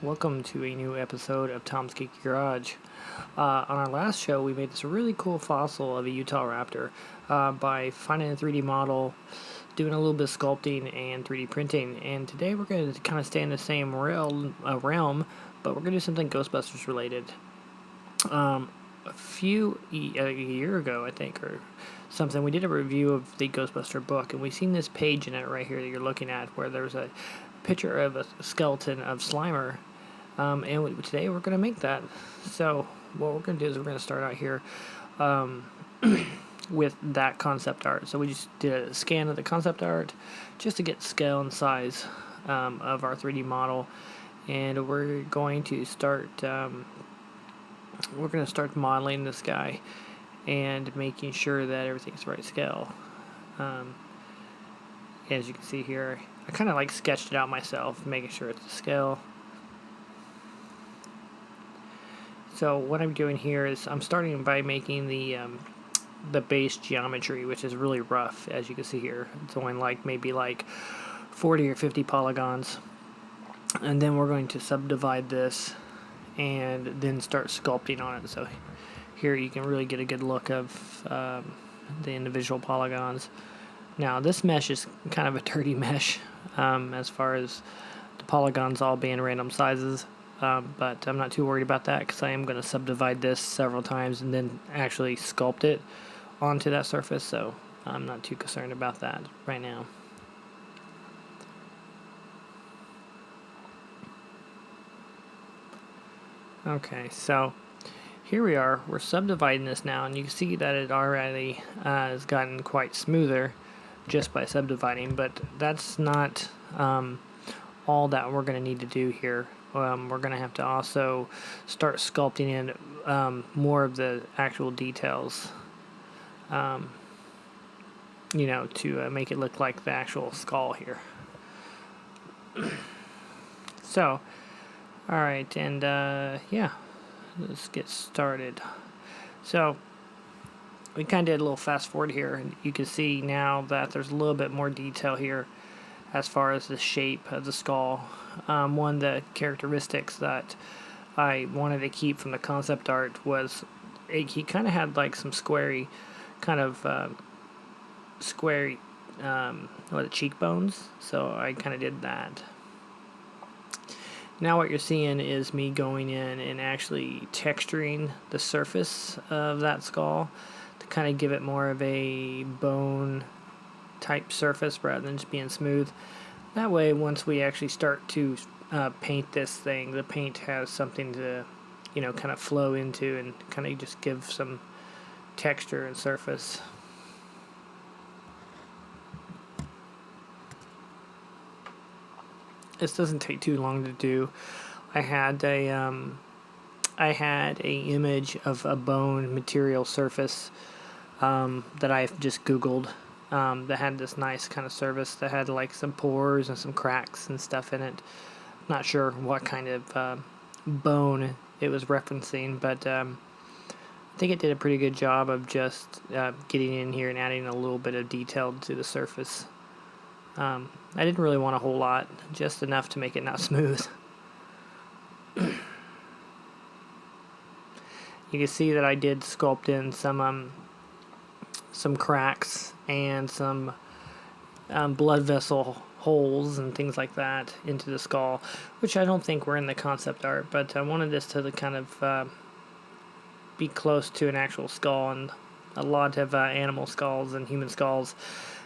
Welcome to a new episode of Tom's Geeky Garage. On our last show, we made this really cool fossil of a Utah raptor by finding a 3D model, doing a little bit of sculpting and 3D printing. And today we're going to kind of stay in the same realm, but we're going to do something Ghostbusters related. A year ago, I think, or something, we did a review of the Ghostbuster book, and we've seen this page in it right here that you're looking at, where there's a picture of a skeleton of Slimer. Today we're going to make that. So what we're going to do is we're going to start out here with that concept art. So we just did a scan of the concept art just to get scale and size of our 3D model, and we're going to start modeling this guy and making sure that everything's the right scale. As you can see here, I kind of sketched it out myself, making sure it's the scale. So what I'm doing here is I'm starting by making the base geometry, which is really rough, as you can see here. It's only maybe 40 or 50 polygons, and then we're going to subdivide this and then start sculpting on it. So here you can really get a good look of the individual polygons. Now this mesh is kind of a dirty mesh as far as the polygons all being random sizes. But I'm not too worried about that because I am going to subdivide this several times and then actually sculpt it onto that surface, so I'm not too concerned about that right now. Okay, so here we are. We're subdividing this now, and you can see that it already has gotten quite smoother just by subdividing, but that's not all that we're going to need to do here. We're going to have to also start sculpting in more of the actual details, to make it look like the actual skull here. So, alright, and let's get started. So, we kind of did a little fast forward here, and you can see now that there's a little bit more detail here as far as the shape of the skull. One of the characteristics that I wanted to keep from the concept art was he kind of had some squarey cheekbones, so I kind of did that. Now what you're seeing is me going in and actually texturing the surface of that skull to kind of give it more of a bone type surface rather than just being smooth. That way, once we actually start to paint this thing, the paint has something to, kind of flow into and kind of just give some texture and surface. This doesn't take too long to do. I had a image of a bone material surface that I've just Googled. That had this nice kind of surface that had some pores and some cracks and stuff in it. Not sure what kind of bone it was referencing, but I think it did a pretty good job of just getting in here and adding a little bit of detail to the surface. I didn't really want a whole lot, just enough to make it not smooth. You can see that I did sculpt in some cracks and some blood vessel holes and things like that into the skull, which I don't think were in the concept art, but I wanted this to kind of be close to an actual skull, and a lot of animal skulls and human skulls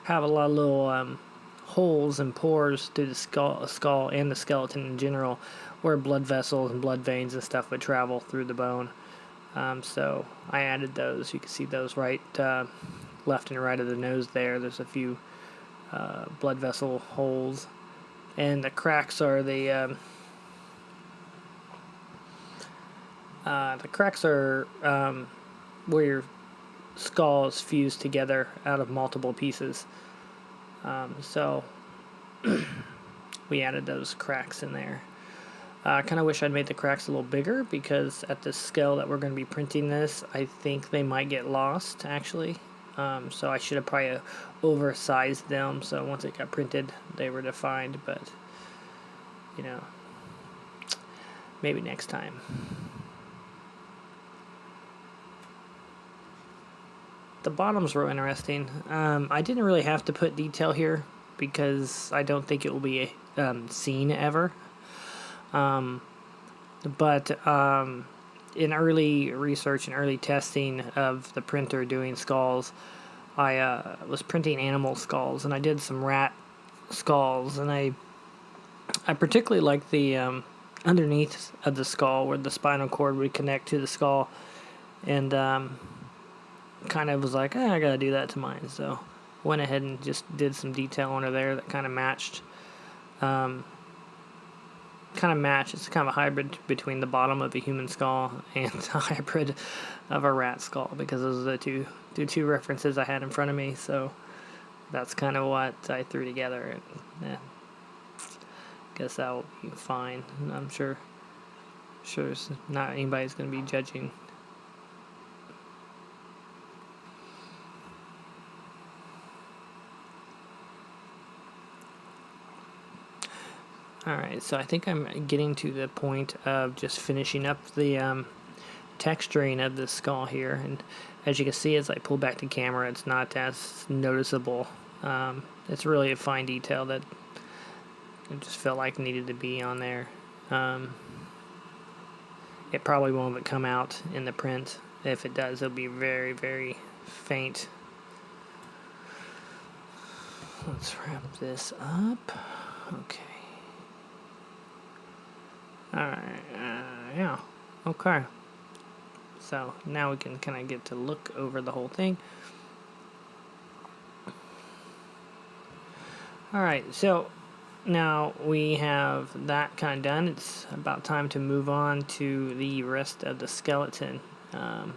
have a lot of little holes and pores through the skull and the skeleton in general, where blood vessels and blood veins and stuff would travel through the bone. So I added those. You can see those right left and right of the nose there. There's a few blood vessel holes, and the cracks are where your skull is fused together out of multiple pieces. So we added those cracks in there. I kind of wish I'd made the cracks a little bigger, because at the scale that we're going to be printing this, I think they might get lost, actually. So I should have probably oversized them, so once it got printed, they were defined, but, maybe next time. The bottom's real interesting. I didn't really have to put detail here because I don't think it will be seen ever. But in early research and early testing of the printer doing skulls, I was printing animal skulls, and I did some rat skulls, and I particularly like the underneath of the skull where the spinal cord would connect to the skull, and kind of was like, I gotta do that to mine, so went ahead and just did some detail under there that kind of matched. It's kind of a hybrid between the bottom of a human skull and a hybrid of a rat skull, because those are the two references I had in front of me, so that's kind of what I threw together, and guess that will be fine. I'm sure there's not anybody's going to be judging. Alright, so I think I'm getting to the point of just finishing up the texturing of this skull here, and as you can see, as I pull back the camera, it's not as noticeable. It's really a fine detail that I just felt like needed to be on there. It probably won't come out in the print. If it does, it'll be very, very faint. Let's wrap this up. Okay. Alright, yeah, okay. So now we can kind of get to look over the whole thing. Alright, so now we have that kind of done. It's about time to move on to the rest of the skeleton and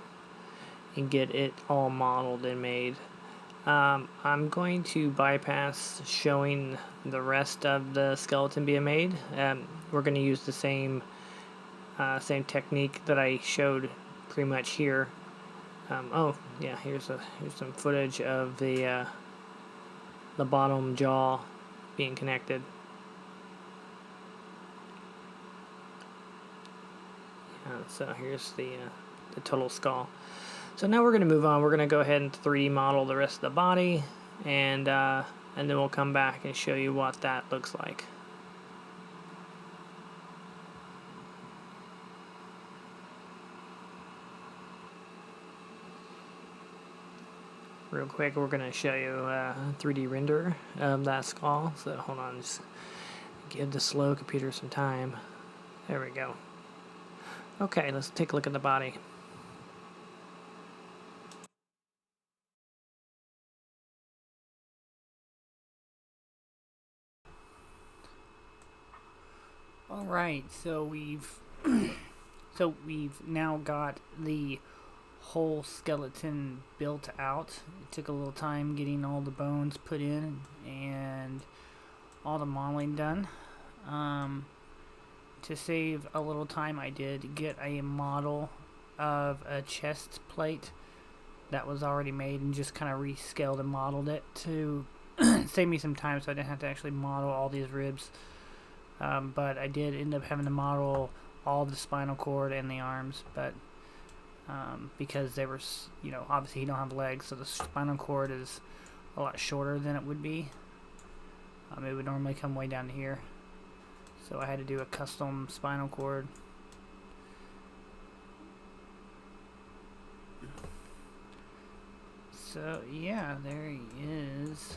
get it all modeled and made. I'm going to bypass showing the rest of the skeleton being made. We're going to use the same technique that I showed pretty much here. Oh yeah, here's some footage of the bottom jaw being connected. So here's the total skull. So now we're going to move on. We're going to go ahead and 3D model the rest of the body, and then we'll come back and show you what that looks like. Real quick, we're going to show you a 3D render of that skull. So hold on, just give the slow computer some time. There we go. Okay, let's take a look at the body. Alright, so we've now got the whole skeleton built out. It took a little time getting all the bones put in and all the modeling done. To save a little time, I did get a model of a chest plate that was already made and just kind of rescaled and modeled it to save me some time, so I didn't have to actually model all these ribs. But I did end up having to model all the spinal cord and the arms, but because they were, obviously you don't have legs, so the spinal cord is a lot shorter than it would be. It would normally come way down to here, so I had to do a custom spinal cord. So yeah, there he is.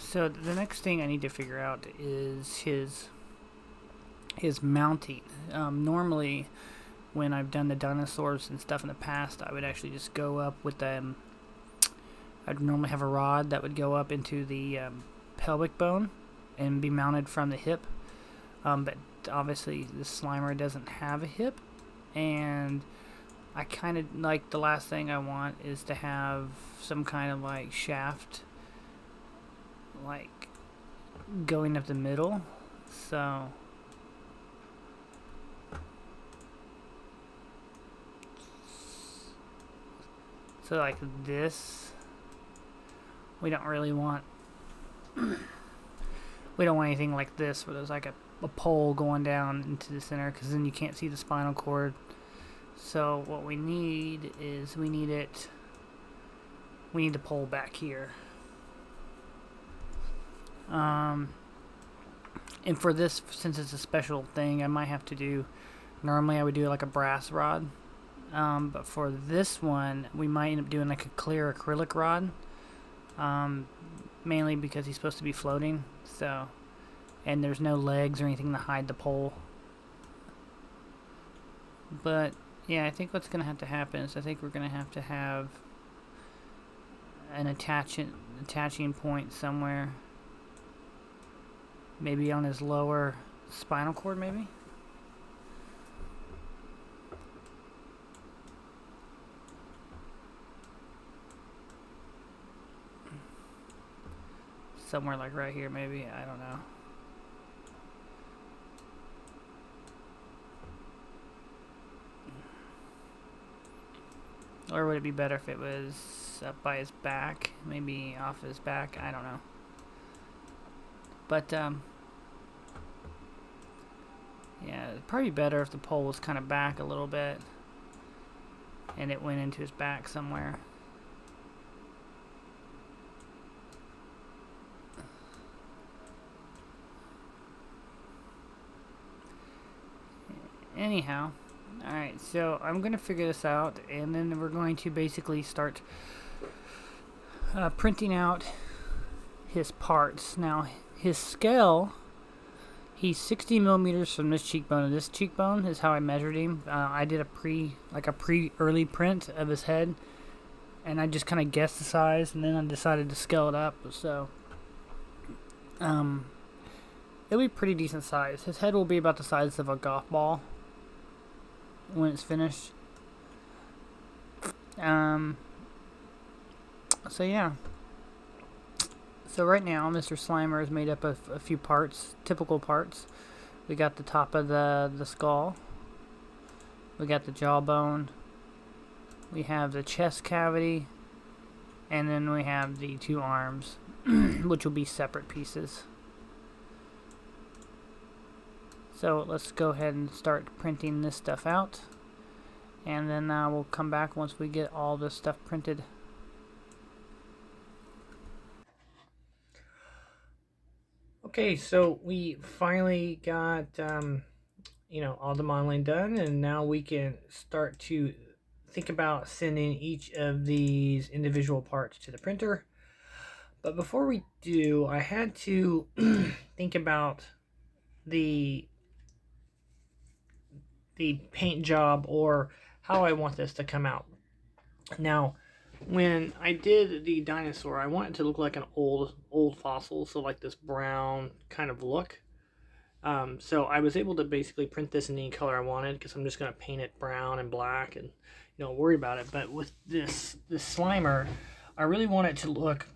So the next thing I need to figure out is his mounting. Normally, when I've done the dinosaurs and stuff in the past, I would actually just go up with them. I'd normally have a rod that would go up into the pelvic bone and be mounted from the hip. But obviously, the Slimer doesn't have a hip, and I kind of like, the last thing I want is to have some kind of like shaft, like going up the middle. So like this, we don't really want We don't want anything like this where there's like a pole going down into the center, because then you can't see the spinal cord. So what we need is we need the pole back here. And for this, since it's a special thing, I might have to do, normally I would do like a brass rod. But for this one, we might end up doing like a clear acrylic rod. Mainly because he's supposed to be floating, so, and there's no legs or anything to hide the pole. But yeah, I think what's going to have to happen is I think we're going to have an attaching point somewhere, maybe on his lower spinal cord, maybe. Somewhere like right here, maybe. I don't know. Or would it be better if it was up by his back? Maybe off his back? I don't know. But, yeah, it'd probably be better if the pole was kind of back a little bit and it went into his back somewhere. Anyhow, alright, so I'm going to figure this out, and then we're going to basically start printing out his parts. Now, his scale, he's 60 millimeters from this cheekbone to this cheekbone is how I measured him. I did a early print of his head, and I just kind of guessed the size, and then I decided to scale it up. So, it'll be pretty decent size. His head will be about the size of a golf ball when it's finished. So yeah. So right now, Mr. Slimer is made up of a few parts, typical parts. We got the top of the skull. We got the jawbone. We have the chest cavity. And then we have the two arms, which will be separate pieces. So let's go ahead and start printing this stuff out, and then we'll come back once we get all this stuff printed. Okay, so we finally got all the modeling done, and now we can start to think about sending each of these individual parts to the printer. But before we do, I had to think about the paint job, or how I want this to come out. Now, when I did the dinosaur, I want it to look like an old fossil, so like this brown kind of look. So I was able to basically print this in any color I wanted, because I'm just going to paint it brown and black and worry about it. But with this Slimer, I really want it to look,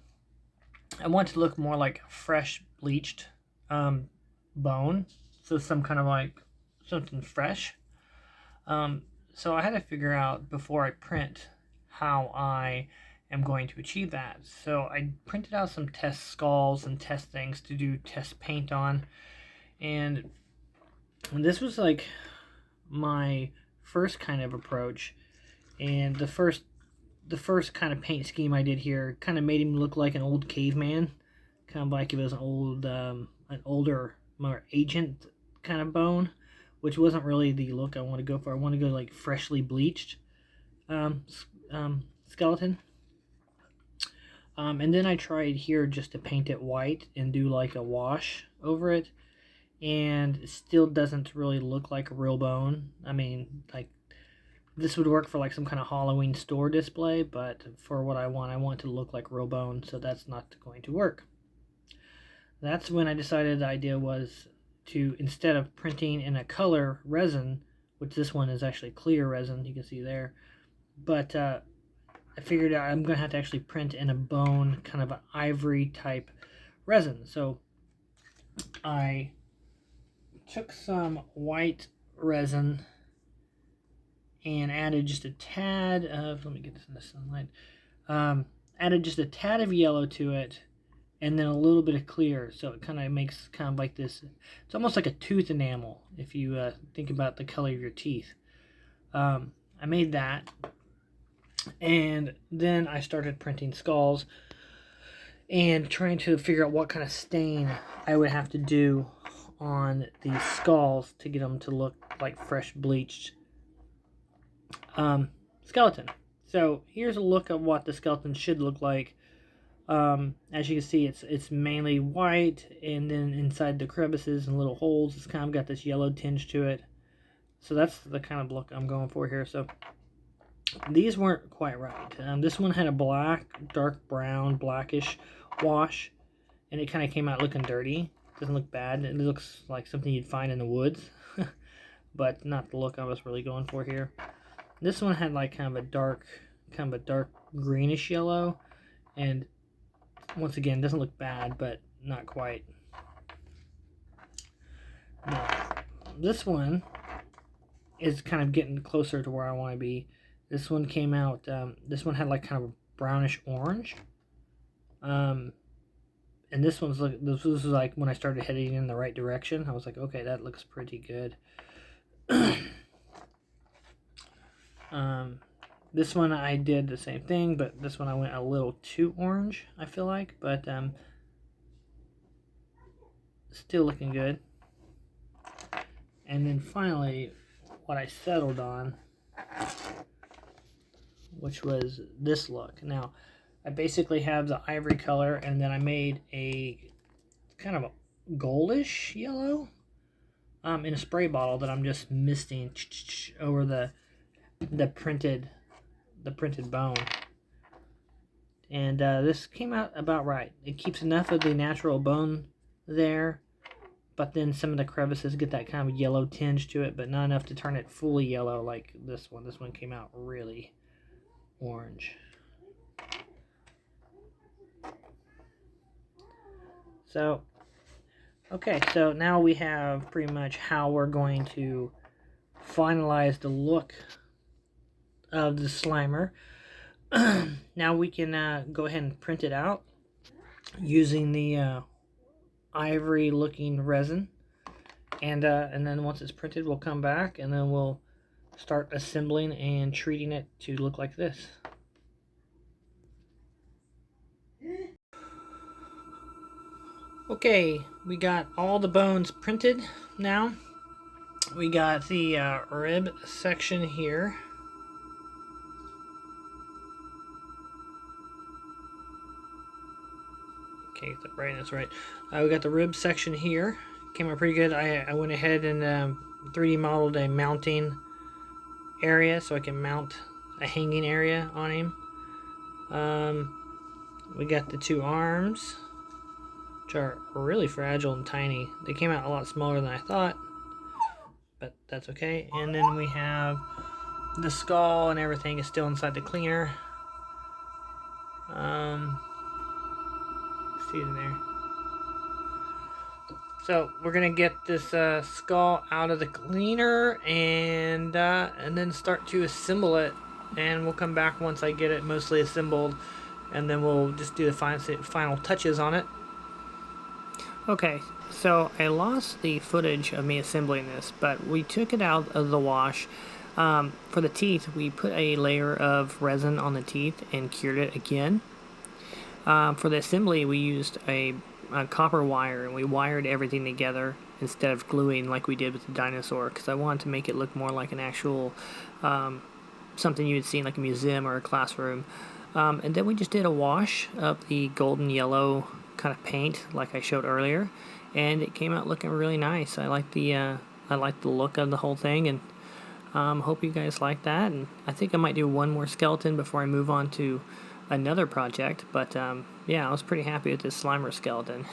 more like fresh bleached bone, so some kind of like something fresh. So I had to figure out before I print how I am going to achieve that. So I printed out some test skulls and test things to do test paint on, and this was like my first kind of approach. And the first kind of paint scheme I did here kind of made him look like an old caveman, kind of like it was an older, more ancient kind of bone, which wasn't really the look I want to go for. I want to go like freshly bleached skeleton. And then I tried here just to paint it white and do like a wash over it, and it still doesn't really look like a real bone. I mean, like, this would work for like some kind of Halloween store display, but for what I want it to look like real bone, so that's not going to work. That's when I decided the idea was to, instead of printing in a color resin, which this one is actually clear resin, you can see there, but I figured out I'm going to have to actually print in a bone, kind of an ivory type resin. So I took some white resin and added just a tad of, let me get this in the sunlight, added just a tad of yellow to it, and then a little bit of clear, so it kind of makes kind of like this. It's almost like a tooth enamel if you think about the color of your teeth. I made that, and then I started printing skulls and trying to figure out what kind of stain I would have to do on these skulls to get them to look like fresh bleached skeleton. So here's a look at what the skeleton should look like. As you can see, it's mainly white, and then inside the crevices and little holes, it's kind of got this yellow tinge to it. So that's the kind of look I'm going for here. So these weren't quite right. This one had a black, dark brown, blackish wash, and it kind of came out looking dirty. Doesn't look bad. It looks like something you'd find in the woods, but not the look I was really going for here. This one had like kind of a dark greenish yellow, and once again, doesn't look bad, but not quite. Now, this one is kind of getting closer to where I want to be. This one came out, this one had like kind of a brownish orange. And this was like when I started heading in the right direction. I was like, okay, that looks pretty good. This one I did the same thing, but this one I went a little too orange, I feel like, but still looking good. And then finally, what I settled on, which was this look. Now, I basically have the ivory color, and then I made a kind of a goldish yellow in a spray bottle that I'm just misting over the printed bone. And this came out about right. It keeps enough of the natural bone there, but then some of the crevices get that kind of yellow tinge to it, but not enough to turn it fully yellow like this one. This one came out really orange. So, okay, so now we have pretty much how we're going to finalize the look of the Slimer. Now we can go ahead and print it out using the ivory looking resin, and then once it's printed, we'll come back and then we'll start assembling and treating it to look like this. Okay, we got all the bones printed now. We got the rib section here. Okay, the brightness right. We got the rib section here. Came out pretty good. I went ahead and 3D modeled a mounting area so I can mount a hanging area on him. We got the two arms, which are really fragile and tiny. They came out a lot smaller than I thought, but that's okay. And then we have the skull, and everything is still inside the cleaner. See it in there. So we're gonna get this skull out of the cleaner and then start to assemble it, and we'll come back once I get it mostly assembled, and then we'll just do the final touches on it. Okay, so I lost the footage of me assembling this, but we took it out of the wash. For the teeth, we put a layer of resin on the teeth and cured it again. For the assembly, we used a copper wire, and we wired everything together instead of gluing like we did with the dinosaur, because I wanted to make it look more like an actual something you would see in like a museum or a classroom. And then we just did a wash of the golden yellow kind of paint like I showed earlier, and it came out looking really nice. I like the look of the whole thing, and hope you guys like that. And I think I might do one more skeleton before I move on to another project, but yeah, I was pretty happy with this Slimer skeleton.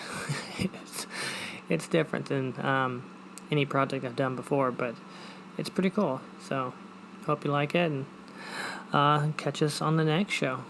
it's different than any project I've done before, but it's pretty cool. So hope you like it, and catch us on the next show.